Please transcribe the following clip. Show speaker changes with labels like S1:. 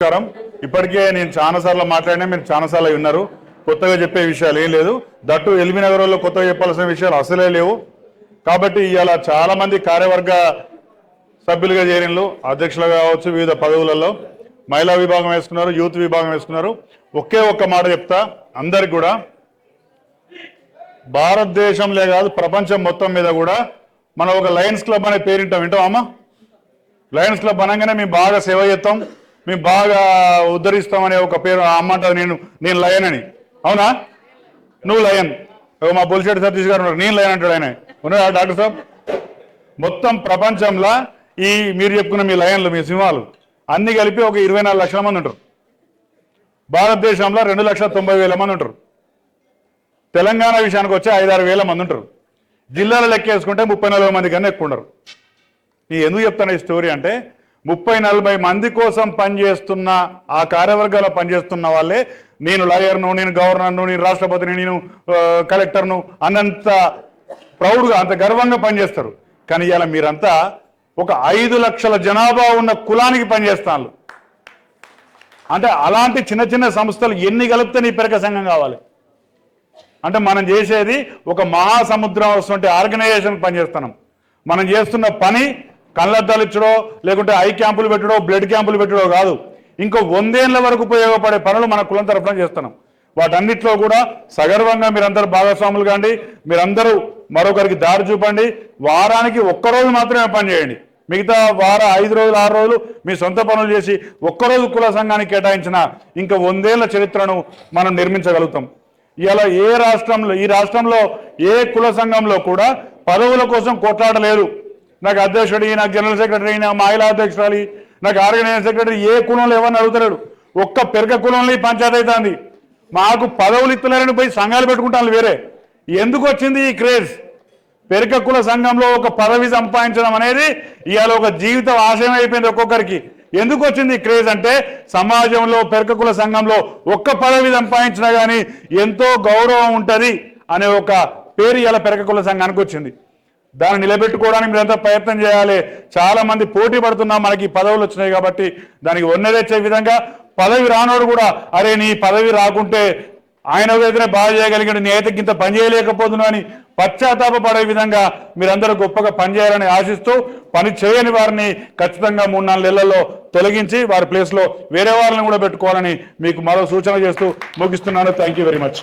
S1: నమస్కారం. ఇప్పటికే నేను చాలాసార్లు మాట్లాడినా, మీరు చాలాసార్లు విన్నారు. కొత్తగా చెప్పే విషయాలు ఏం లేదు. దట్టు ఎల్బీ నగరంలో కొత్తగా చెప్పాల్సిన విషయాలు అసలే లేవు. కాబట్టి ఇవాళ చాలామంది కార్యవర్గ సభ్యులుగా చేరినలు, అధ్యక్షులుగా కావచ్చు, వివిధ పదవులలో మహిళా విభాగం వేసుకున్నారు, యూత్ విభాగం వేసుకున్నారు. ఒకే ఒక్క మాట చెప్తా అందరికి కూడా, భారతదేశంలో కాదు ప్రపంచం మొత్తం మీద కూడా మనం ఒక లయన్స్ క్లబ్ అనే పేరింటాం. వింటామమ్మా? లయన్స్ క్లబ్ అనగానే మేము బాగా సేవ చేస్తాం, మేము బాగా ఉద్ధరిస్తామనే ఒక పేరు అమ్మంటారు. నేను లయన్ అని. అవునా? నువ్వు లయన్. మా బొలిశెట్టి సతీష్ గారు ఉన్నారు, నేను లయన్ అంటాడు. ఆయన ఉన్నారా డాక్టర్ సాబ్? మొత్తం ప్రపంచంలో ఈ మీరు చెప్పుకున్న మీ లయన్లు, మీ సింహాలు అన్ని కలిపి ఒక 24 లక్షల మంది ఉంటారు. భారతదేశంలో 2,90,000 మంది ఉంటారు. తెలంగాణ విషయానికి వచ్చి 5-6 వేల మంది ఉంటారు. జిల్లాల లెక్క వేసుకుంటే 30-40 మంది కన్నా ఎక్కువ ఉండరు. నేను ఎందుకు చెప్తాను ఈ స్టోరీ అంటే, 30-40 మంది కోసం పనిచేస్తున్న ఆ కార్యవర్గాల్లో పనిచేస్తున్న వాళ్ళే నేను లాయర్ను, నేను గవర్నర్ను, నేను రాష్ట్రపతిని, నేను కలెక్టర్ను అన్నంత ప్రౌడ్గా, అంత గర్వంగా పనిచేస్తారు. కానీ ఇలా మీరంతా ఒక 5 లక్షల జనాభా ఉన్న కులానికి పనిచేస్తాను. అంటే అలాంటి చిన్న చిన్న సంస్థలు ఎన్ని కలిపితే నీ పెరక సంఘం కావాలి అంటే, మనం చేసేది ఒక మహాసముద్రం వస్తుంటే ఆర్గనైజేషన్ పనిచేస్తున్నాం. మనం చేస్తున్న పని కళ్ళద్దాలు ఇచ్చడో, లేకుంటే ఐ క్యాంపులు పెట్టడో, బ్లడ్ క్యాంపులు పెట్టడో కాదు. ఇంకో 100 ఏళ్ల వరకు ఉపయోగపడే పనులు మన కులం తరఫున చేస్తున్నాం. వాటన్నిటిలో కూడా సగర్వంగా మీరందరూ భాగస్వాములు కాండి. మీరందరూ మరొకరికి దారి చూపండి. వారానికి ఒక్కరోజు మాత్రమే పని చేయండి. మిగతా 5 రోజులు 6 రోజులు మీ సొంత పనులు చేసి ఒక్కరోజు కుల సంఘానికి కేటాయించిన ఇంకా 100 ఏళ్ల చరిత్రను మనం నిర్మించగలుగుతాం. ఇలా ఈ రాష్ట్రంలో ఏ కుల సంఘంలో కూడా పదవుల కోసం కొట్లాడలేదు. నాకు అధ్యక్షుడి, నాకు జనరల్ సెక్రటరీ, నాకు మహిళా అధ్యక్షురాలి, నాకు ఆర్గనైజేషన్ సెక్రటరీ, ఏ కులంలో ఎవరిని అడుగుతలేడు. ఒక్క పెరక కులంలో ఈ పంచాయతీ అవుతుంది. మాకు పదవులు ఇస్తలేరని పోయి సంఘాలు పెట్టుకుంటాను వేరే. ఎందుకు వచ్చింది ఈ క్రేజ్? పెరక కుల సంఘంలో ఒక పదవి సంపాదించడం అనేది ఇవాళ ఒక జీవితం ఆశయం అయిపోయింది ఒక్కొక్కరికి. ఎందుకు వచ్చింది ఈ క్రేజ్ అంటే, సమాజంలో పెరక కుల సంఘంలో ఒక్క పదవి సంపాదించినా కానీ ఎంతో గౌరవం ఉంటుంది అనే ఒక పేరు ఇవాళ పెరక కుల సంఘానికి వచ్చింది. దాన్ని నిలబెట్టుకోవడానికి మీరంతా ప్రయత్నం చేయాలి. చాలా మంది పోటీ పడుతున్నాం, మనకి పదవులు వచ్చినాయి కాబట్టి దానికి వన్నె తెచ్చే విధంగా, పదవి రానోడు కూడా అరే నీ పదవి రాకుంటే ఆయన ఏదైనా బాగా చేయగలిగాడు, నేనైతే ఇంత పని చేయలేకపోతున్నా అని పశ్చాత్తాపడే విధంగా మీరందరూ గొప్పగా పనిచేయాలని ఆశిస్తూ, పని చేయని వారిని ఖచ్చితంగా 3-4 నెలల్లో తొలగించి వారి ప్లేస్లో వేరే వాళ్ళని కూడా పెట్టుకోవాలని మీకు మరో సూచన చేస్తూ ముగిస్తున్నాను. Thank you very much.